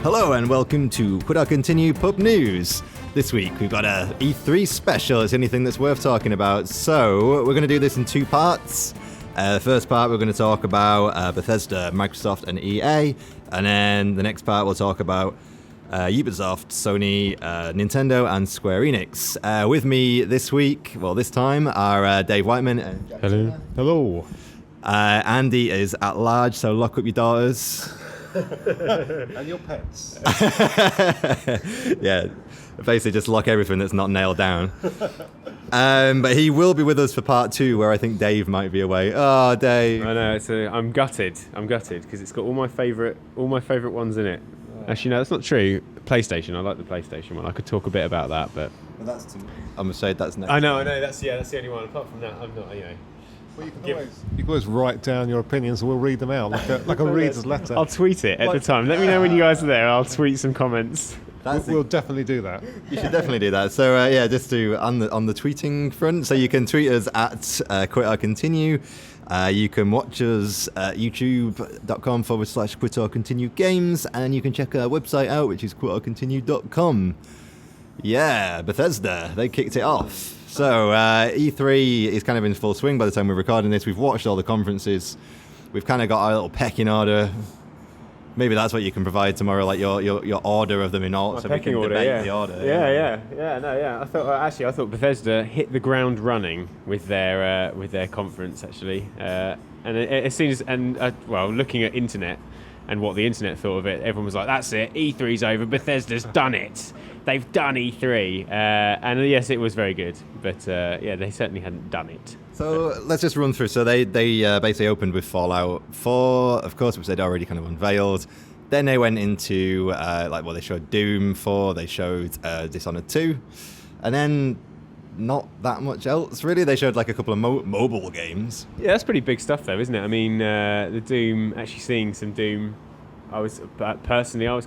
Hello and welcome to QorC Continue Pub News. This week we've got a E3 special. It's anything that's worth talking about. So we're going to do this in two parts. The first part we're going to talk about Bethesda, Microsoft and EA. And then the next part we'll talk about Ubisoft, Sony, Nintendo and Square Enix. With me this time are Dave Whiteman and Jack Hello. Hello. Andy is at large, so lock up your daughters. And your pets. Yeah, basically just lock everything that's not nailed down. But he will be with us for part 2, where I think Dave might be away. Oh, Dave. I know. I'm gutted because it's got all my favourite ones in it. Actually, no, that's not true. PlayStation. I like the PlayStation one. I could talk a bit about that, but I'm afraid that's next. I know. That's the only one. Apart from that, I'm not. Well, you can always write down your opinions and we'll read them out like a reader's letter. I'll tweet it at the time. Let me know when you guys are there. I'll tweet some comments. We'll definitely do that. You should definitely do that. So just on the tweeting front, so you can tweet us at QorC You can watch us at youtube.com/QorC Games, and you can check our website out, which is QorContinue.com. Yeah, Bethesda, they kicked it off. So E3 is kind of in full swing by the time we're recording this. We've watched all the conferences. We've kind of got our little pecking order. Maybe that's what you can provide tomorrow, like your order of them in order, so we can debate the order. Yeah. I thought Bethesda hit the ground running with their conference actually, and as soon as looking at internet and what the internet thought of it, everyone was like, "That's it, E3's over. Bethesda's done it. They've done E3." And yes, it was very good, but they certainly hadn't done it. So let's just run through. So they basically opened with Fallout 4, of course, which they'd already kind of unveiled. Then they went into they showed Doom 4, they showed Dishonored 2, and then not that much else really. They showed like a couple of mobile games. Yeah, that's pretty big stuff though, isn't it? I mean, the Doom, actually seeing some Doom, I was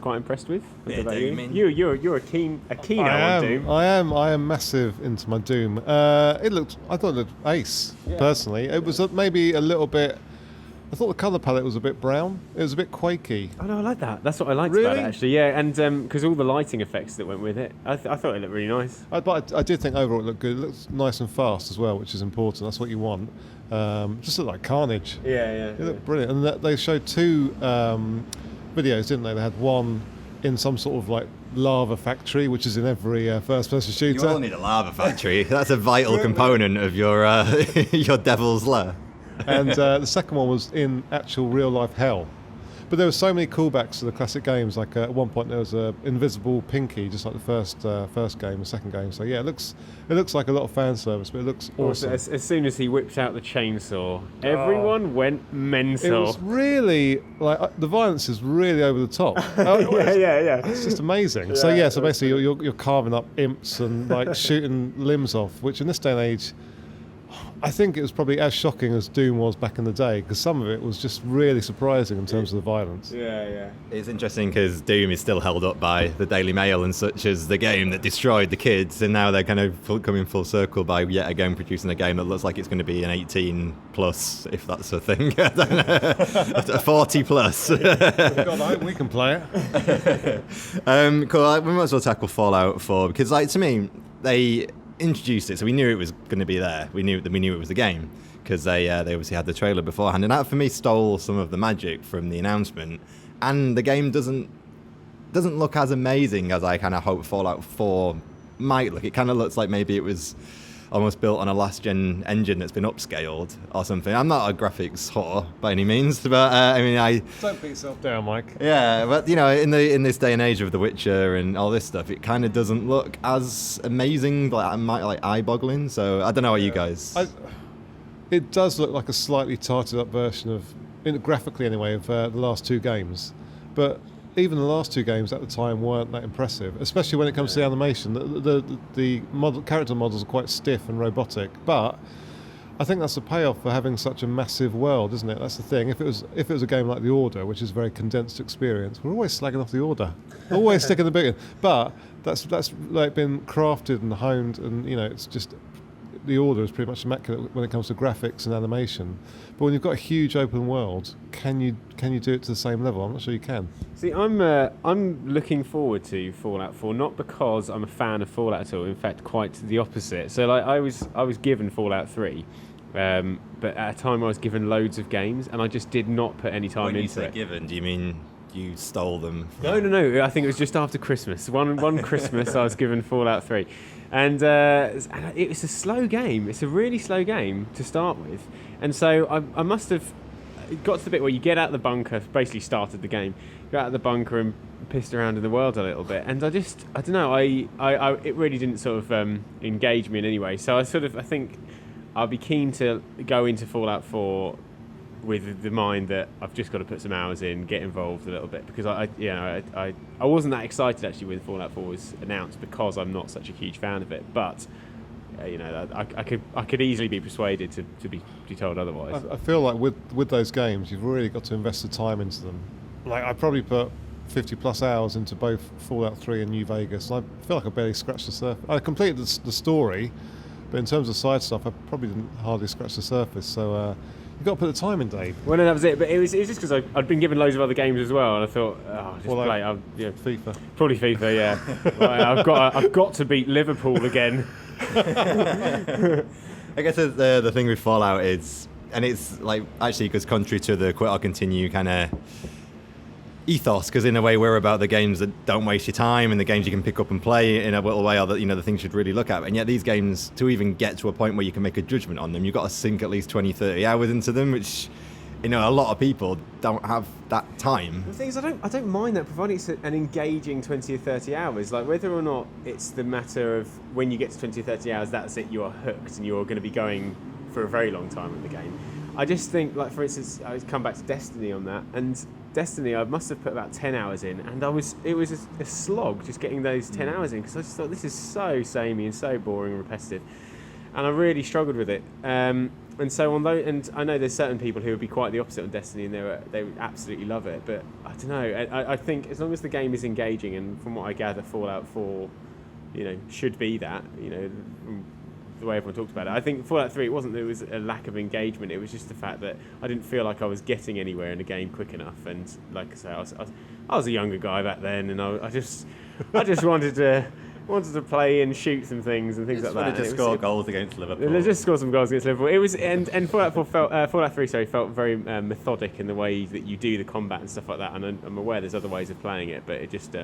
quite impressed with. Yeah, Doom, you're a keen on Doom. I am massive into my Doom. I thought it looked ace, personally. It was maybe a little bit. I thought the colour palette was a bit brown. It was a bit quaky. Oh no, I like that. That's what I liked really? about it actually. Yeah, and because all the lighting effects that went with it, I thought it looked really nice. But I did think overall it looked good. It looks nice and fast as well, which is important. That's what you want. Just looked like carnage. Yeah. It looked brilliant. And they showed 2 videos, didn't they? They had one in some sort of like lava factory, which is in every first-person shooter. You all need a lava factory. That's a vital component of your your devil's lair. And the second one was in actual real-life hell. But there were so many callbacks to the classic games. Like at one point there was a invisible Pinky, just like the first game, the second game. So yeah, it looks like a lot of fan service, but it looks awesome. As soon as he whipped out the chainsaw, everyone went mental. It was really like the violence is really over the top. Yeah. It's just amazing. So basically you're carving up imps and like shooting limbs off, which in this day and age, I think it was probably as shocking as Doom was back in the day, because some of it was just really surprising in terms of the violence. Yeah. It's interesting because Doom is still held up by the Daily Mail and such as the game that destroyed the kids, and now they're kind of coming full circle by yet again producing a game that looks like it's going to be an 18 plus, if that's a thing. I don't know. A 40 plus. God, we can play it. Cool. We might as well tackle Fallout 4 because, to me, they introduced it, so we knew it was going to be there. We knew it was the game because they obviously had the trailer beforehand, and that for me stole some of the magic from the announcement. And the game doesn't look as amazing as I kind of hoped Fallout 4 might look. It kind of looks like maybe it was almost built on a last-gen engine that's been upscaled or something. I'm not a graphics whore by any means, but Don't beat yourself down, Mike. Yeah, but in this day and age of The Witcher and all this stuff, it kind of doesn't look as amazing, like eye-boggling. So I don't know what you guys. It does look like a slightly tarted up version of, graphically anyway, of the last 2 games, but even the last 2 games at the time weren't that impressive, especially when it comes to the animation. The character models are quite stiff and robotic, but I think that's a payoff for having such a massive world, isn't it? That's the thing. If it was a game like The Order, which is a very condensed experience, we're always slagging off The Order, always sticking the big in. But that's like been crafted and honed, and it's just the order is pretty much immaculate when it comes to graphics and animation. But when you've got a huge open world, can you do it to the same level? I'm not sure you can. See, I'm looking forward to Fallout 4, not because I'm a fan of Fallout at all. In fact, quite the opposite. So, like, I was given Fallout 3, but at a time I was given loads of games, and I just did not put any time into it. When you say given, do you mean you stole them? No. I think it was just after Christmas. One Christmas, I was given Fallout 3, and it was a slow game. It's a really slow game to start with, and so I must have got to the bit where you get out of the bunker, basically started the game, got out of the bunker and pissed around in the world a little bit, and I don't know, it really didn't sort of engage me in any way. So I think I'll be keen to go into Fallout 4 with the mind that I've just got to put some hours in, get involved a little bit, because I wasn't that excited actually when Fallout 4 was announced, because I'm not such a huge fan of it, but I could easily be persuaded to be told otherwise. I feel like with those games, you've really got to invest the time into them. Like, I probably put 50 plus hours into both Fallout 3 and New Vegas, and I feel like I barely scratched the surface. I completed the story, but in terms of side stuff, I probably didn't hardly scratch the surface. So you've got to put the time in, Dave. Well, no, that was it. But it was just because I'd been given loads of other games as well, and I thought, play. FIFA. Probably FIFA, yeah. Right, I've got to beat Liverpool again. I guess the thing with Fallout is, and it's like actually because contrary to the quit or continue kind of ethos, because in a way we're about the games that don't waste your time and the games you can pick up and play in a little way, or that, the things you should really look at. And yet these games, to even get to a point where you can make a judgment on them, you've got to sink at least 20-30 hours into them, which a lot of people don't have that time. The thing is, I don't mind that, providing it's an engaging 20 or 30 hours. Like, whether or not it's the matter of when you get to 20 or 30 hours, that's it, you are hooked and you're going to be going for a very long time with the game. I just think, like, for instance, I come back to Destiny on that, and Destiny, I must have put about 10 hours in, and it was a slog just getting those 10 hours in, because I just thought, this is so samey and so boring and repetitive, and I really struggled with it. And so and I know there's certain people who would be quite the opposite on Destiny, and they would absolutely love it, but I don't know. I think as long as the game is engaging, and from what I gather, Fallout 4, should be that, from the way everyone talks about it. I think Fallout 3, it wasn't that it was a lack of engagement, it was just the fact that I didn't feel like I was getting anywhere in the game quick enough, and like I say, I was a younger guy back then, and I just wanted to play and shoot some things and things like that. Just score goals against Liverpool. Just score some goals against Liverpool. It was, and Fallout 4 Fallout 3 felt very methodic in the way that you do the combat and stuff like that, and I'm aware there's other ways of playing it, but it just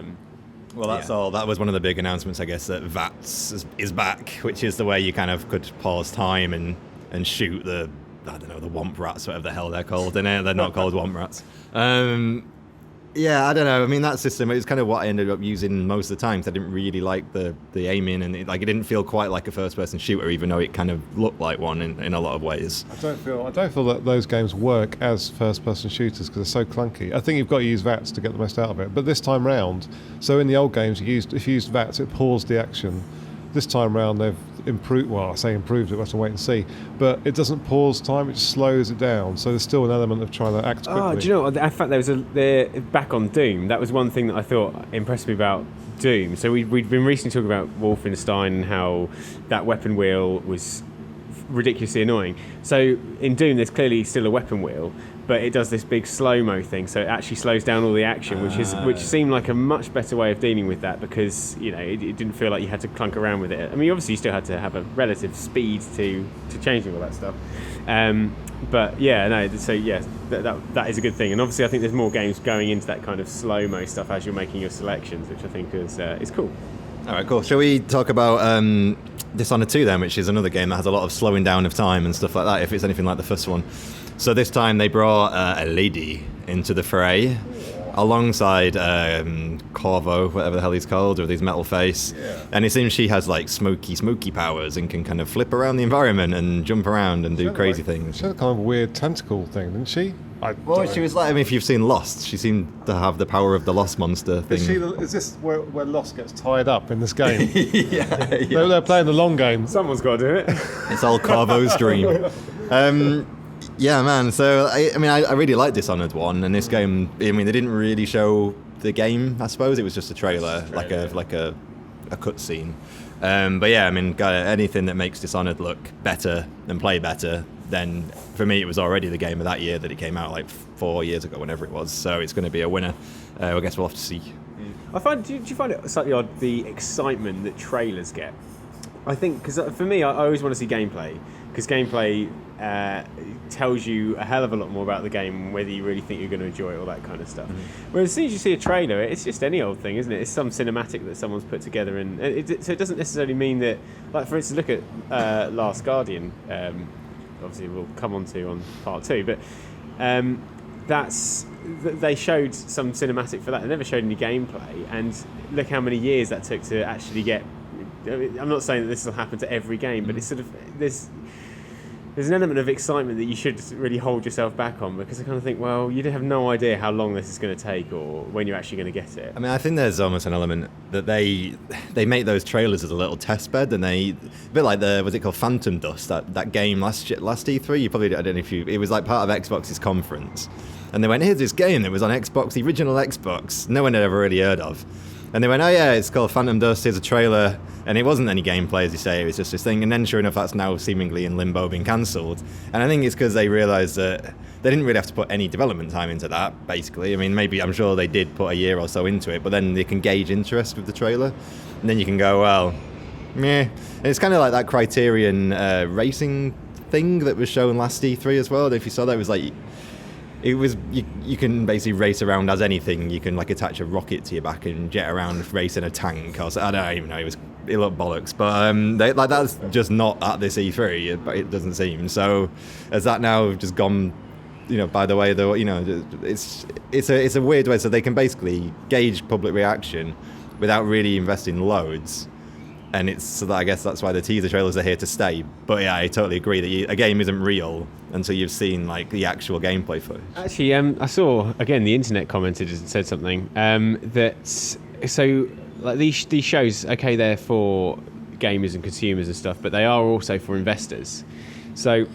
well, that's all. That was one of the big announcements, I guess, that VATS is back, which is the way you kind of could pause time and shoot the womp rats, whatever the hell they're called. They're not called womp rats. Yeah, I don't know. I mean, that system is kind of what I ended up using most of the time, because I didn't really like the aiming, and it didn't feel quite like a first-person shooter, even though it kind of looked like one in a lot of ways. I don't feel that those games work as first-person shooters because they're so clunky. I think you've got to use VATS to get the most out of it. But this time round, so in the old games, if you used VATS, it paused the action. This time round, they've improved. Well, I say improved. We'll have to wait and see. But it doesn't pause time; it just slows it down. So there's still an element of trying to act quickly. Oh, do you know what? In fact, back on Doom. That was one thing that I thought impressed me about Doom. So we'd been recently talking about Wolfenstein and how that weapon wheel was ridiculously annoying. So in Doom, there's clearly still a weapon wheel, but it does this big slow-mo thing, so it actually slows down all the action, which seemed like a much better way of dealing with that, because it didn't feel like you had to clunk around with it. I mean, obviously you still had to have a relative speed to changing all that stuff. But yeah, no, so yeah, that is a good thing. And obviously I think there's more games going into that kind of slow-mo stuff as you're making your selections, which I think is cool. All right, cool. Shall we talk about Dishonored 2 then, which is another game that has a lot of slowing down of time and stuff like that, if it's anything like the first one. So this time they brought a lady into the fray, alongside Corvo, whatever the hell he's called, with his metal face. Yeah. And it seems she has like smoky powers and can kind of flip around the environment and jump around and do crazy things. She had a kind of weird tentacle thing, didn't she? She was like, I mean, if you've seen Lost, she seemed to have the power of the Lost monster thing. Is this where Lost gets tied up in this game? Yeah. They're playing the long game. Someone's got to do it. It's all Corvo's dream. Yeah, man. So I really liked Dishonored 1, and this game. I mean, they didn't really show the game. I suppose it was just a trailer, like a cutscene. But yeah, I mean, anything that makes Dishonored look better and play better, then for me it was already the game of that year that it came out like 4 years ago, whenever it was. So it's going to be a winner. I guess we'll have to see. Do you find it slightly odd, the excitement that trailers get? I think, because for me, I always want to see gameplay, because gameplay tells you a hell of a lot more about the game, whether you really think you're going to enjoy it, all that kind of stuff. Whereas as soon as you see a trailer, it's just any old thing, isn't it? It's some cinematic that someone's put together, and so it doesn't necessarily mean that, like for instance, look at Last Guardian, obviously we'll come on to on part 2, but they showed some cinematic for that. They never showed any gameplay, and look how many years that took to actually get. I'm not saying that this will happen to every game, but it's sort of there's an element of excitement that you should really hold yourself back on, because I kind of think, well, you have no idea how long this is going to take or when you're actually going to get it. I mean, I think there's almost an element that they make those trailers as a little test bed, and a bit like what's it called, Phantom Dust, that game last E3. You probably, I don't know if it was like part of Xbox's conference, and they went, here's this game that was on Xbox, the original Xbox, no one had ever really heard of. And they went, oh yeah, it's called Phantom Dust, here's a trailer. And it wasn't any gameplay, as you say, it was just this thing. And then sure enough, that's now seemingly in limbo, being cancelled. And I think it's because they realised that they didn't really have to put any development time into that, basically. I mean, I'm sure they did put a year or so into it, but then they can gauge interest with the trailer. And then you can go, well, meh. And it's kind of like that Criterion racing thing that was shown last E3 as well. I don't know if you saw that, it was like... It was you can basically race around as anything. You can like attach a rocket to your back and jet around racing a tank. I don't even know. It looked bollocks, but that's just not at this E3. It doesn't seem. So has that now just gone, by the way? Though it's a weird way. So they can basically gauge public reaction without really investing loads. And I guess that's why the teaser trailers are here to stay. But yeah, I totally agree that a game isn't real until you've seen like the actual gameplay footage. Actually, I saw again the internet commented and said something that so like these shows, okay, they're for gamers and consumers and stuff, but they are also for investors. So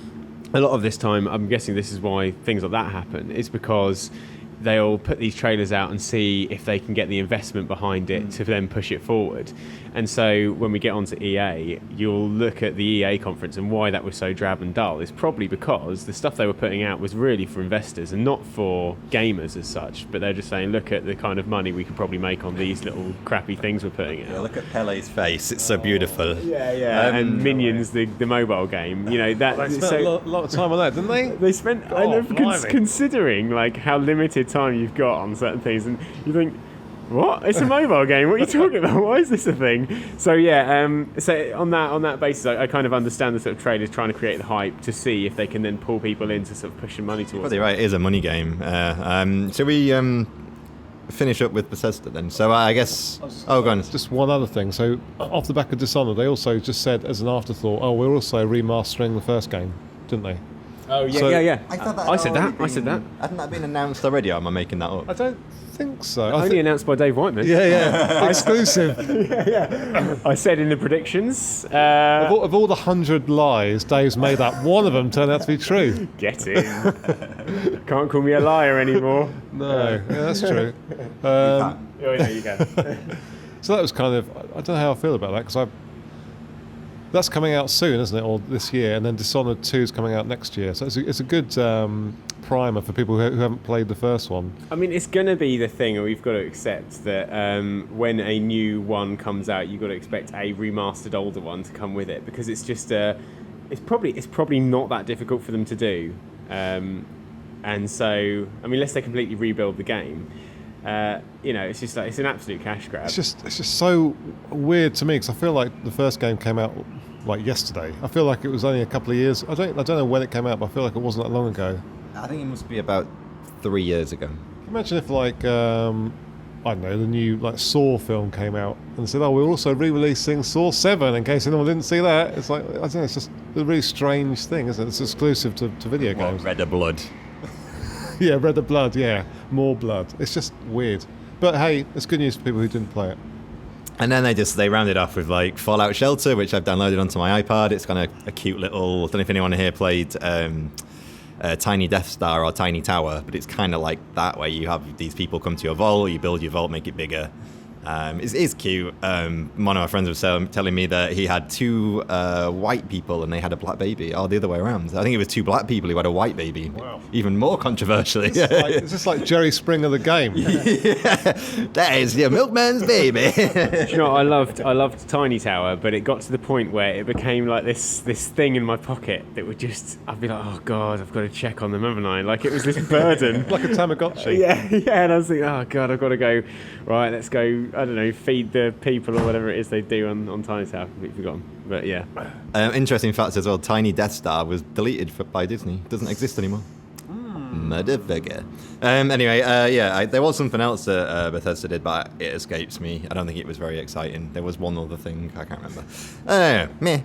a lot of this time, I'm guessing this is why things like that happen. It's because they'll put these trailers out and see if they can get the investment behind it to then push it forward. And so when we get onto EA, you'll look at the EA conference, and why that was so drab and dull is probably because the stuff they were putting out was really for investors and not for gamers as such. But they're just saying, look at the kind of money we could probably make on these little crappy things we're putting out. Yeah, look at Pele's face, it's so beautiful. Yeah. And Minions, the mobile game, that. They spent a lot of time on that, didn't they? They spent, considering like how limited time you've got on certain things, and you think, what? It's a mobile game. What are you talking about? Why is this a thing? So yeah, so on that basis, I kind of understand the sort of trailers trying to create the hype to see if they can then pull people in to sort of push some money towards. You're right, it is a money game. Shall we finish up with Bethesda then? So I guess. Go on. Just one other thing. So off the back of Dishonored, they also just said as an afterthought, we're also remastering the first game, didn't they? Oh yeah, yeah. I said that. Hadn't that been announced already? Or am I making that up? I don't think so. Only announced by Dave Whiteman. Yeah. Exclusive. Yeah. I said in the predictions. Of all the 100 lies Dave's made up, one of them turned out to be true. Get in. Can't call me a liar anymore. No, that's true. You can. So that was kind of, I don't know how I feel about that, because that's coming out soon, isn't it, or this year, and then Dishonored 2 is coming out next year. So it's a good primer for people who haven't played the first one. I mean, it's going to be the thing, and we've got to accept that when a new one comes out, you've got to expect a remastered older one to come with it, because it's just it's probably not that difficult for them to do. And so, I mean, unless they completely rebuild the game, it's just like it's an absolute cash grab. It's just so weird to me, because I feel like the first game came out like yesterday. I feel like it was only a couple of years. I don't know when it came out, but I feel like it wasn't that long ago. I think it must be about 3 years ago. Imagine if like I don't know, the new like Saw film came out and said, we're also re-releasing Saw 7 in case anyone didn't see that. It's like, I don't know, it's just a really strange thing, isn't it? It's exclusive to video games. Red of Blood. Yeah, Red of Blood, yeah. More blood. It's just weird. But hey, it's good news for people who didn't play it. And then they rounded off with like Fallout Shelter, which I've downloaded onto my iPad. It's kind of a cute little, I don't know if anyone here played Tiny Death Star or Tiny Tower, but it's kind of like that, where you have these people come to your vault, you build your vault, make it bigger, It's cute. One of my friends was telling me that he had two white people and they had a black baby. Oh, the other way around. I think it was two black people who had a white baby. Wow. Even more controversially. It's just like Jerry Springer the game. That is your milkman's baby. Do you know what I loved Tiny Tower, but it got to the point where it became like this thing in my pocket that would just, I'd be like, oh God, I've got to check on them, haven't I? Like it was this burden. Like a Tamagotchi. Yeah, and I was thinking, oh God, I've got to go, right, let's go, I don't know, feed the people or whatever it is they do on Tiny Tower. I've completely forgotten. But yeah. Interesting fact as well, Tiny Death Star was deleted by Disney. Doesn't exist anymore. Motherfucker. Anyway, there was something else that Bethesda did, but it escapes me. I don't think it was very exciting. There was one other thing, I can't remember. Meh.